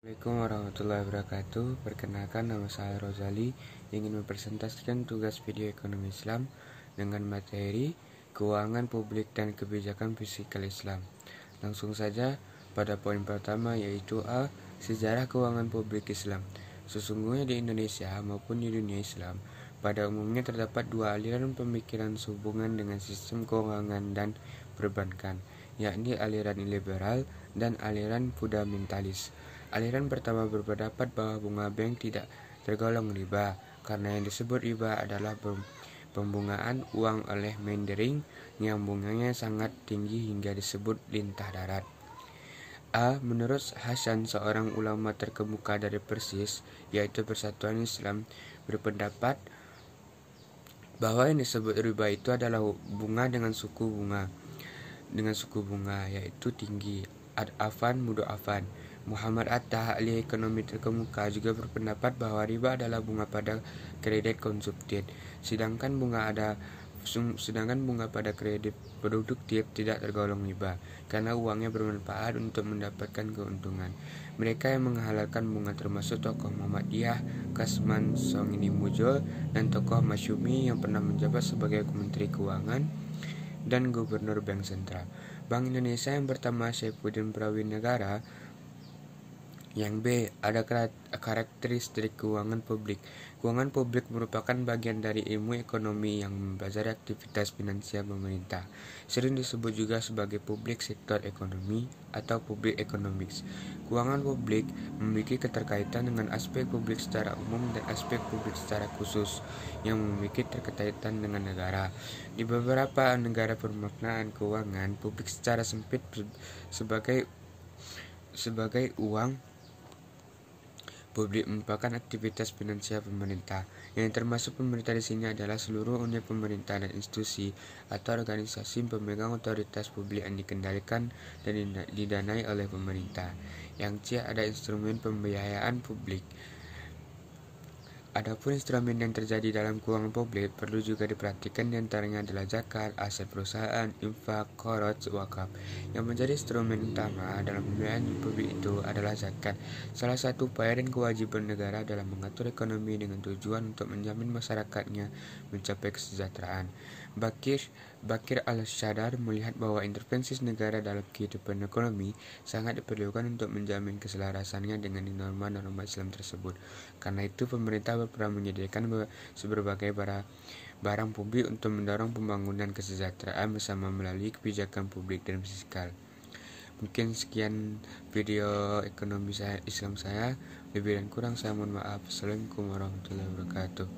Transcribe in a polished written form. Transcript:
Assalamualaikum warahmatullahi wabarakatuh. Perkenalkan, nama saya Rozali, ingin mempresentasikan tugas video ekonomi Islam dengan materi keuangan publik dan kebijakan fiskal Islam. Langsung saja pada poin pertama, yaitu A. Sejarah keuangan publik Islam. Sesungguhnya di Indonesia maupun di dunia Islam, pada umumnya terdapat dua aliran pemikiran sehubungan dengan sistem keuangan dan perbankan, yakni aliran liberal dan aliran fundamentalis. Aliran pertama berpendapat bahwa bunga bank tidak tergolong riba, karena yang disebut riba adalah pembungaan uang oleh Mandarin yang bunganya sangat tinggi hingga disebut lintah darat. A. Menurut Hasan, seorang ulama terkemuka dari Persis, yaitu Persatuan Islam, berpendapat bahwa yang disebut riba itu adalah bunga dengan suku bunga yaitu tinggi, ad-afan mudha'afan. Muhammad Atta, ahli ekonomi terkemuka, juga berpendapat bahwa riba adalah bunga pada kredit konsumtif, sedangkan bunga pada kredit produktif tidak tergolong riba, karena uangnya bermanfaat untuk mendapatkan keuntungan. Mereka yang menghalalkan bunga termasuk tokoh Muhammadiyah, Kasman Songini Mujol, dan tokoh Masyumi yang pernah menjabat sebagai Menteri Keuangan dan Gubernur Bank Sentral. Bank Indonesia yang pertama, Saifuddin Prawinegara. Yang B. Ada karakteristik keuangan publik. Keuangan publik merupakan bagian dari ilmu ekonomi yang mempelajari aktivitas finansial pemerintah. Sering disebut juga sebagai public sector ekonomi atau public economics. Keuangan publik memiliki keterkaitan dengan aspek publik secara umum dan aspek publik secara khusus yang memiliki keterkaitan dengan negara. Di beberapa negara, pemaknaan keuangan publik secara sempit sebagai uang publik merupakan aktivitas finansial pemerintah. Yang termasuk pemerintah di sini adalah seluruh unit pemerintah dan institusi atau organisasi pemegang otoritas publik yang dikendalikan dan didanai oleh pemerintah. Yang C. Ada instrumen pembiayaan publik. Adapun instrumen yang terjadi dalam keuangan publik perlu juga diperhatikan, diantaranya adalah zakat, aset perusahaan, infak, qoroz, wakaf. Yang menjadi instrumen utama dalam pembiayaan publik itu adalah zakat. Salah satu upaya dan kewajiban negara dalam mengatur ekonomi dengan tujuan untuk menjamin masyarakatnya mencapai kesejahteraan. Bakir Al-Shadar melihat bahwa intervensi negara dalam kehidupan ekonomi sangat diperlukan untuk menjamin keselarasannya dengan norma-norma Islam tersebut. Karena itu, pemerintah pernah menyediakan berbagai barang publik untuk mendorong pembangunan kesejahteraan bersama melalui kebijakan publik dan fiskal. Mungkin sekian video ekonomi Islam saya. Lebih dan kurang saya mohon maaf. Assalamualaikum warahmatullahi wabarakatuh.